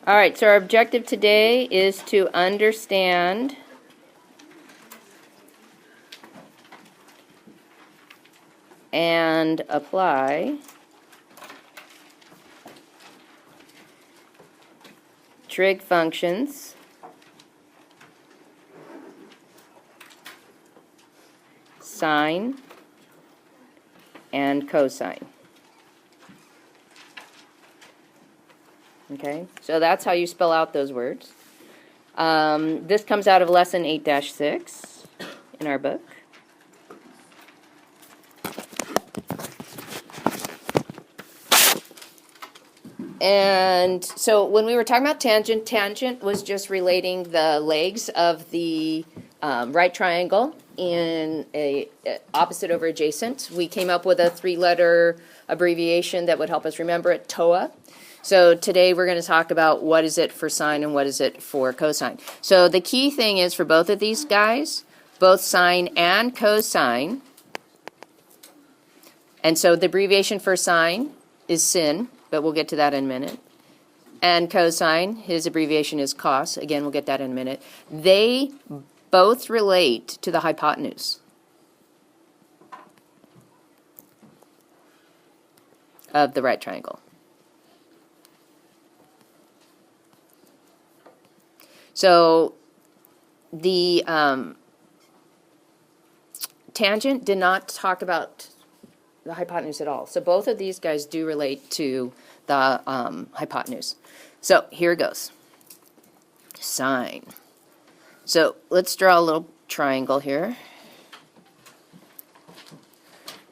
All right, so our objective today is to understand and apply trig functions sine and cosine. Okay, so that's how you spell out those words. This comes out of lesson 8-6 in our book. And so when we were talking about tangent, tangent was just relating the legs of the right triangle in a opposite over adjacent. We came up with a 3-letter abbreviation that would help us remember it, TOA. So today we're going to talk about what is it for sine and what is it for cosine. So the key thing is for both of these guys, both sine and cosine. And so the abbreviation for sine is sin, but we'll get to that in a minute. And cosine, his abbreviation is cos. Again, we'll get that in a minute. They both relate to the hypotenuse of the right triangle. So the tangent did not talk about the hypotenuse at all. So both of these guys do relate to the hypotenuse. So here it goes. Sine. So let's draw a little triangle here.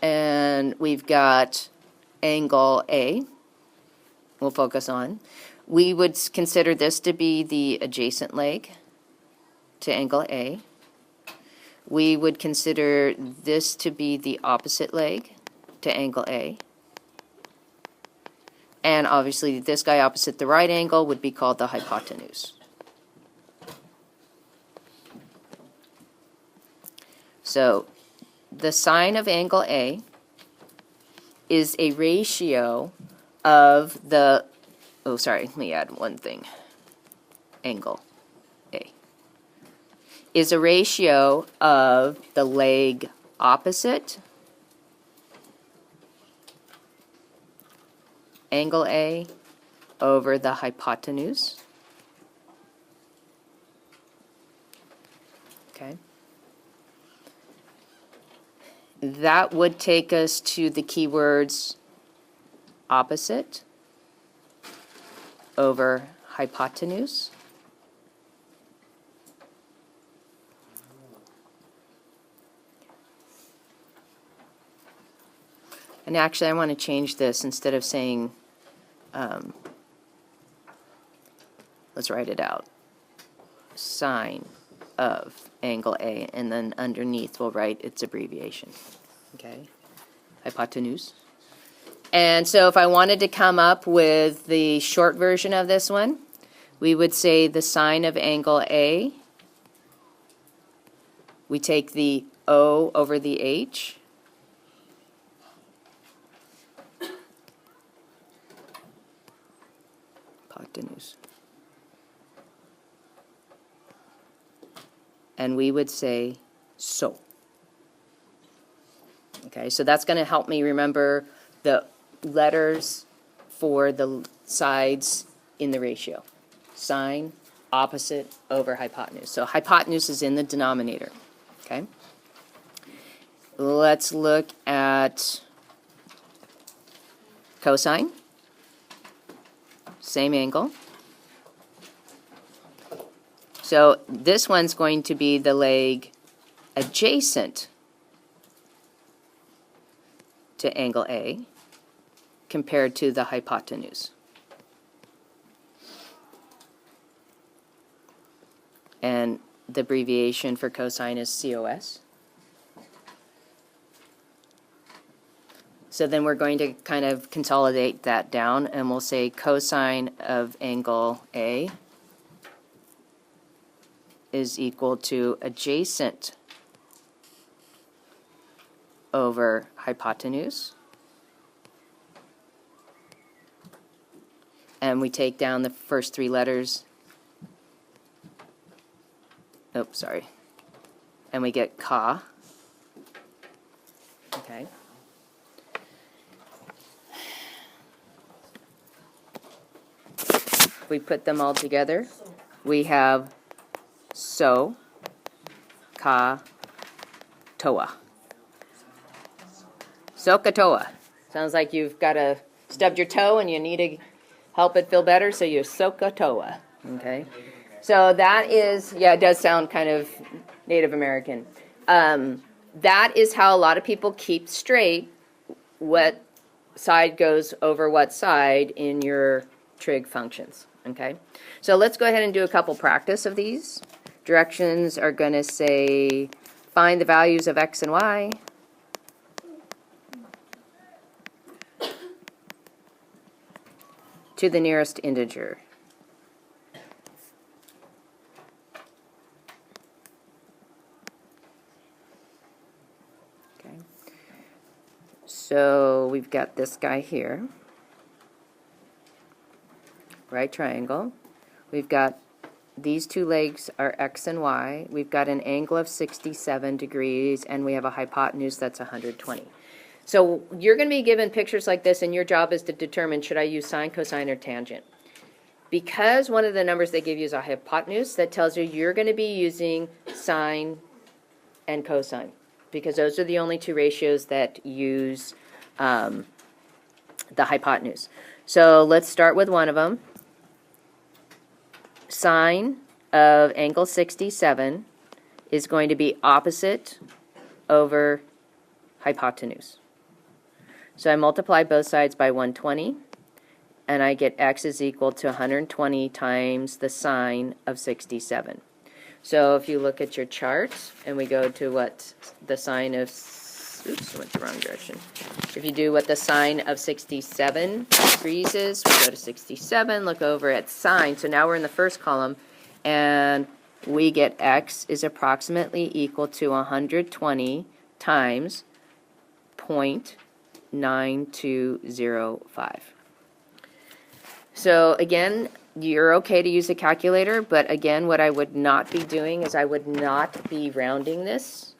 And we've got angle A. We'll focus on. We would consider this to be the adjacent leg to angle A. We would consider this to be the opposite leg to angle A. And obviously this guy opposite the right angle would be called the hypotenuse. So the sine of angle A is a ratio of the, oh sorry, let me add one thing. Angle A is a ratio of the leg opposite angle A over the hypotenuse. Okay. That would take us to the keywords opposite over hypotenuse. And actually I want to change this instead of saying, let's write it out. Sine of angle A, and then underneath we'll write its abbreviation. Okay, hypotenuse. And so if I wanted to come up with the short version of this one, we would say the sine of angle A, we take the O over the H, hypotenuse. And we would say so. Okay, so that's going to help me remember the letters for the sides in the ratio. Sine, opposite, over hypotenuse. So hypotenuse is in the denominator. Okay. Let's look at cosine. Same angle. So this one's going to be the leg adjacent to angle A compared to the hypotenuse. And the abbreviation for cosine is COS. So then we're going to kind of consolidate that down, and we'll say cosine of angle A is equal to adjacent over hypotenuse. and we take down the first three letters. Oh, sorry. And we get ka. Okay. If we put them all together, we have so, ka, toa. Sokatoa. Sounds like you've got stubbed your toe and you need to help it feel better, so you sokatoa. Okay? So that is, yeah, it does sound kind of Native American. That is how a lot of people keep straight what side goes over what side in your trig functions. Okay? So let's go ahead and do a couple practice of these. Directions are going to say, find the values of x and y. To the nearest integer. Okay. So we've got this guy here. Right triangle. We've got these two legs are x and y. We've got an angle of 67 degrees, and we have a hypotenuse that's 120. So you're going to be given pictures like this, and your job is to determine, should I use sine, cosine, or tangent? Because one of the numbers they give you is a hypotenuse, that tells you you're going to be using sine and cosine, because those are the only two ratios that use the hypotenuse. So let's start with one of them. Sine of angle 67 is going to be opposite over hypotenuse. So I multiply both sides by 120, and I get x is equal to 120 times the sine of 67. So if you look at your chart, and we go to what the sine of, oops, I went the wrong direction. If you do what the sine of 67 degrees is, we go to 67, look over at sine. So now we're in the first column, and we get x is approximately equal to 120 times 0.9205. So again, you're okay to use a calculator, but again, what I would not be doing is I would not be rounding this.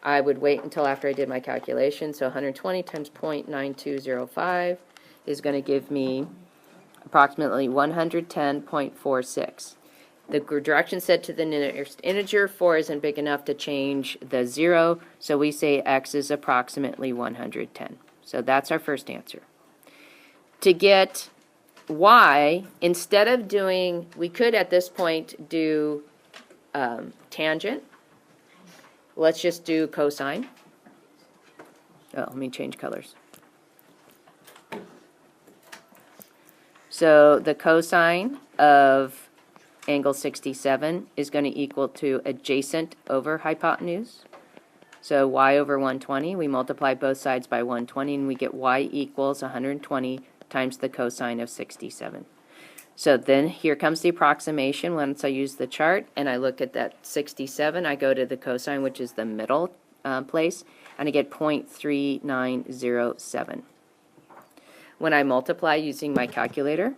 I would wait until after I did my calculation. So 120 times 0.9205 is going to give me approximately 110.46. The direction said to the nearest integer, 4 isn't big enough to change the 0, so we say x is approximately 110. So that's our first answer. To get y, instead of doing, we could at this point do tangent. Let's just do cosine. Oh, let me change colors. So the cosine of angle 67 is going to equal to adjacent over hypotenuse. So y over 120, we multiply both sides by 120, and we get y equals 120 times the cosine of 67. So then here comes the approximation. Once I use the chart and I look at that 67, I go to the cosine, which is the middle place, and I get 0.3907. When I multiply using my calculator,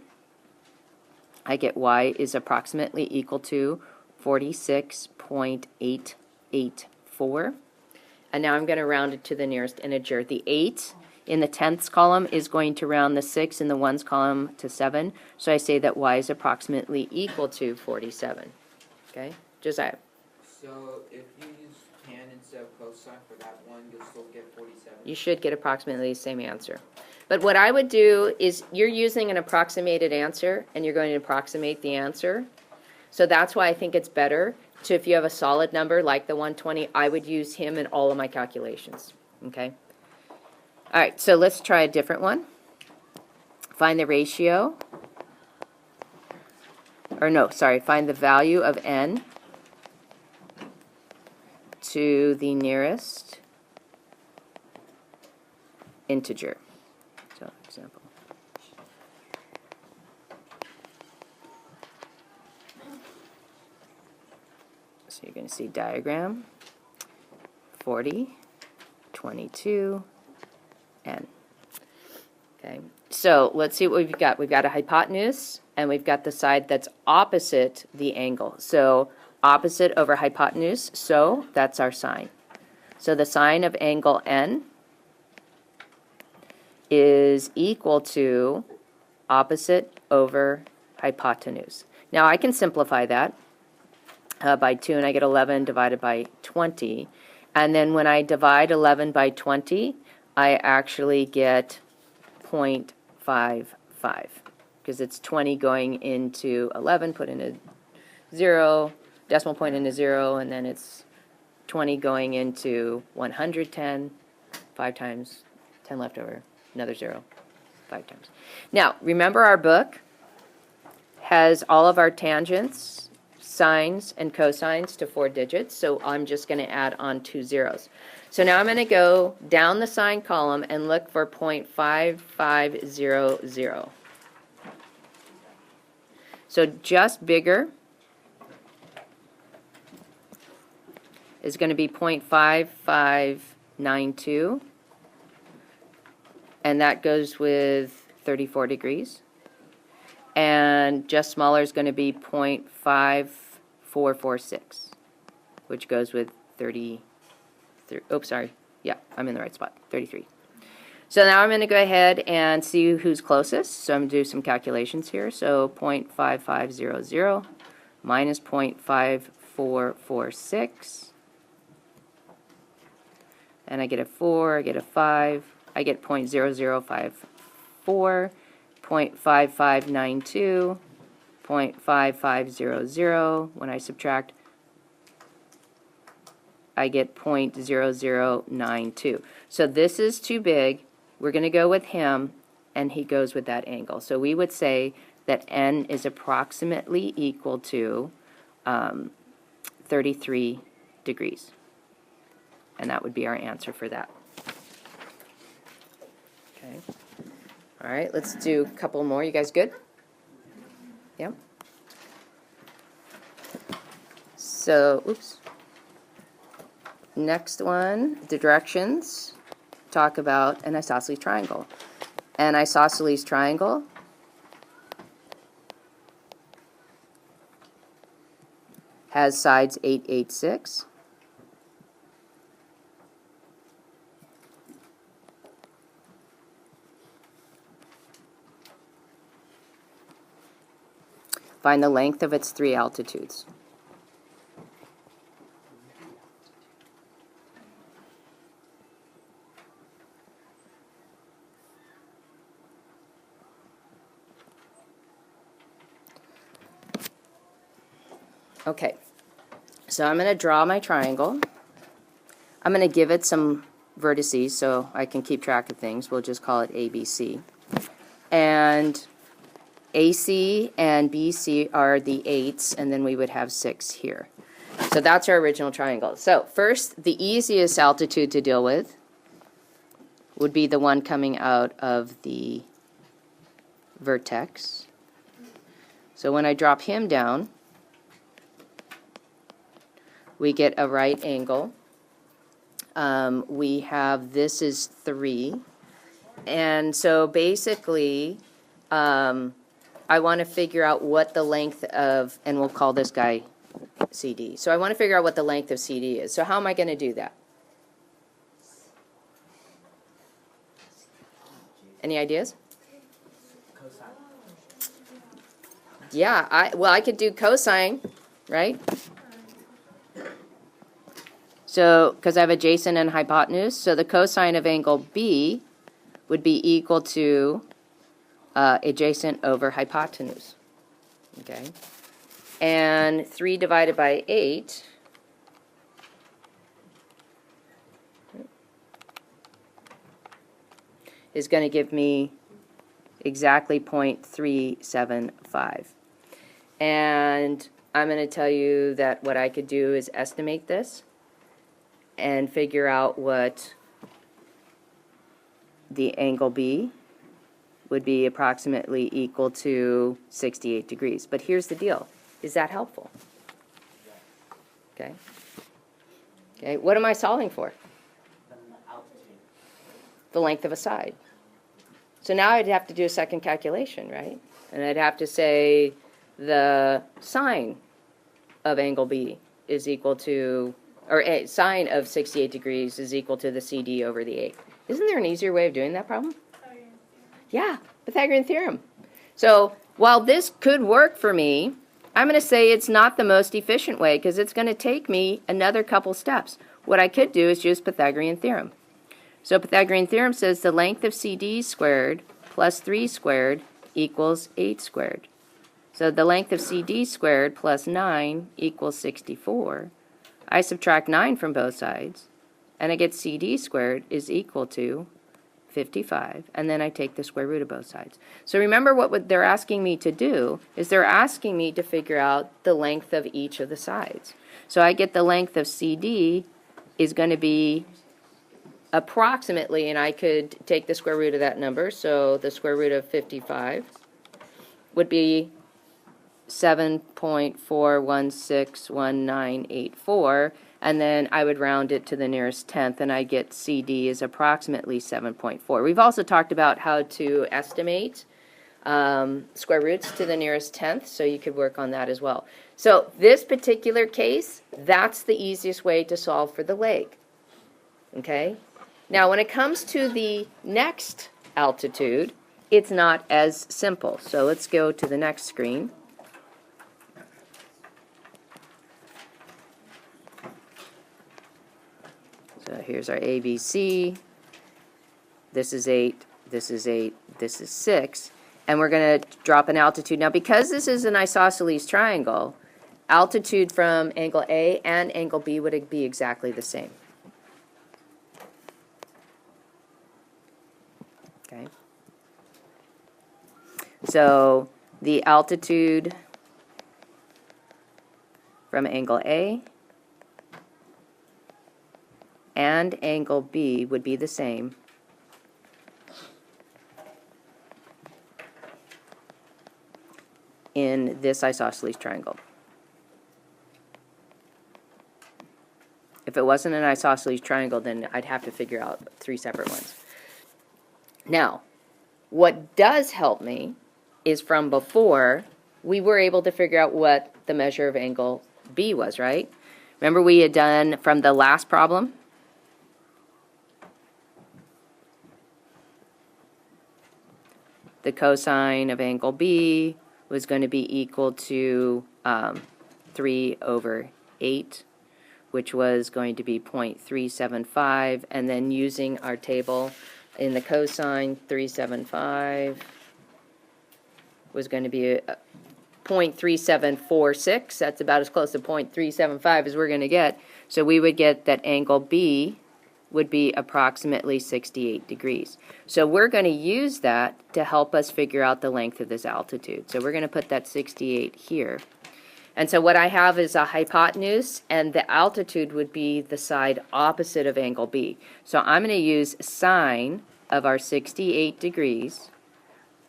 I get y is approximately equal to 46.884. And now I'm going to round it to the nearest integer. The 8 in the tenths column is going to round the 6 in the ones column to 7. So I say that y is approximately equal to 47. Okay? Josiah. So if you use tan instead of cosine for that one, you'll still get 47? You should get approximately the same answer. But what I would do is you're using an approximated answer, and you're going to approximate the answer. So that's why I think it's better to, if you have a solid number like the 120, I would use him in all of my calculations. Okay? All right, so let's try a different one. Find the ratio. Or no, sorry, find the value of n to the nearest integer. So, example. So you're going to see diagram, 40, 22, n. Okay, so let's see what we've got. We've got a hypotenuse, and we've got the side that's opposite the angle. So opposite over hypotenuse, so that's our sine. So the sine of angle N is equal to opposite over hypotenuse. Now I can simplify that by 2, and I get 11 divided by 20. And then when I divide 11 by 20, I actually get 0.55, because it's 20 going into 11, put in a 0, decimal point in a 0, and then it's 20 going into 110, 5 times, 10 left over, another 0, 5 times. Now, remember our book has all of our tangents, sines, and cosines to 4 digits, so I'm just going to add on 2 zeros. So now I'm going to go down the sine column and look for 0.5500. So just bigger is going to be 0.5592, and that goes with 34 degrees. And just smaller is going to be 0.5446, which goes with 33. Oops, sorry. Yeah, I'm in the right spot, 33. So now I'm going to go ahead and see who's closest. So I'm going to do some calculations here. So 0.5500 minus 0.5446. And I get a 4, I get a 5, I get 0.0054, 0.5592, 0.5500. When I subtract, I get 0.0092. So this is too big. We're going to go with him, and he goes with that angle. So we would say that n is approximately equal to 33 degrees. And that would be our answer for that. Okay. All right, let's do a couple more. You guys good? Yep. So, oops. Next one, the directions talk about an isosceles triangle. An isosceles triangle has sides 8, 8, 6. Find the length of its 3 altitudes. Okay, so I'm going to draw my triangle. I'm going to give it some vertices so I can keep track of things. We'll just call it ABC. And AC and BC are the 8s, and then we would have 6 here. So that's our original triangle. So first, the easiest altitude to deal with would be the one coming out of the vertex. So when I drop him down, we get a right angle. We have, this is 3. And so basically, I want to figure out what the length of, and we'll call this guy CD. So I want to figure out what the length of CD is. So how am I going to do that? Any ideas? Cosine. Yeah, I could do cosine, right? So, because I have adjacent and hypotenuse, so the cosine of angle B would be equal to adjacent over hypotenuse. Okay, and 3 divided by 8 is going to give me exactly 0.375. And I'm going to tell you that what I could do is estimate this and figure out what the angle B would be approximately equal to 68 degrees. But here's the deal. Is that helpful? Okay. Okay, what am I solving for? The altitude. The length of a side. So now I'd have to do a second calculation, right? And I'd have to say the sine of angle B is equal to, or sine of 68 degrees is equal to the CD over the A. Isn't there an easier way of doing that problem? Yeah, Pythagorean theorem. So while this could work for me, I'm going to say it's not the most efficient way because it's going to take me another couple steps. What I could do is use Pythagorean theorem. So Pythagorean theorem says the length of CD squared plus 3 squared equals 8 squared. So the length of CD squared plus 9 equals 64. I subtract 9 from both sides, and I get CD squared is equal to 55, and then I take the square root of both sides. So remember what they're asking me to do is they're asking me to figure out the length of each of the sides. So I get the length of CD is going to be approximately, and I could take the square root of that number, so the square root of 55 would be 7.4161984, and then I would round it to the nearest tenth, and I get CD is approximately 7.4. We've also talked about how to estimate square roots to the nearest tenth, so you could work on that as well. So this particular case, that's the easiest way to solve for the leg. Okay? Now, when it comes to the next altitude, it's not as simple. So let's go to the next screen. So here's our ABC. This is 8, this is 8, this is 6. And we're going to drop an altitude. Now, because this is an isosceles triangle, altitude from angle A and angle B would be exactly the same. Okay. So the altitude from angle A and angle B would be the same. In this isosceles triangle. If it wasn't an isosceles triangle, then I'd have to figure out 3 separate ones. Now, what does help me is from before, we were able to figure out what the measure of angle B was, right? Remember we had done from the last problem? The cosine of angle B was going to be equal to 3 over 8, which was going to be 0.375, and then using our table in the cosine, 375 was going to be 0.3746. That's about as close to 0.375 as we're going to get. So we would get that angle B would be approximately 68 degrees. So we're going to use that to help us figure out the length of this altitude. So we're going to put that 68 here. And so what I have is a hypotenuse, and the altitude would be the side opposite of angle B. So I'm going to use sine of our 68 degrees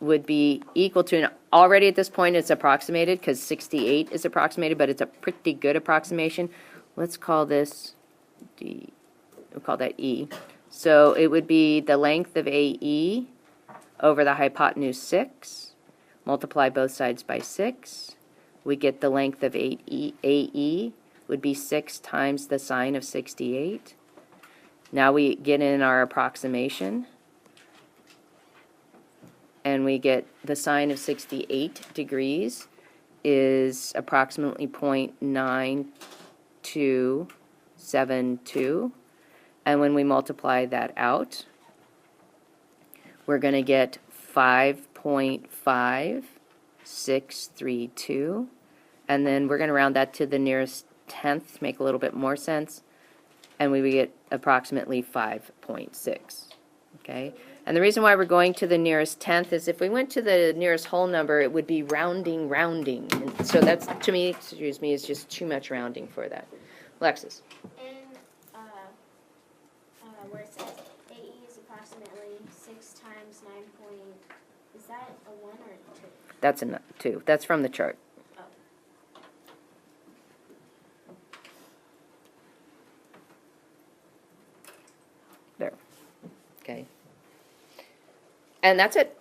would be equal to, and already at this point it's approximated because 68 is approximated, but it's a pretty good approximation. Let's call this D. We'll call that E. So it would be the length of AE over the hypotenuse 6, multiply both sides by 6. We get the length of AE would be 6 times the sine of 68. Now we get in our approximation, and we get the sine of 68 degrees is approximately 0.9272. And when we multiply that out, we're going to get 5.5632. And then we're going to round that to the nearest tenth to make a little bit more sense. And we would get approximately 5.6. Okay? And the reason why we're going to the nearest tenth is if we went to the nearest whole number, it would be rounding. And so that's, to me, excuse me, is just too much rounding for that. Alexis. Where it says AE is approximately 6 times 9 point, is that a 1 or a 2? That's a 2. That's from the chart. Oh. There. Okay. and that's it.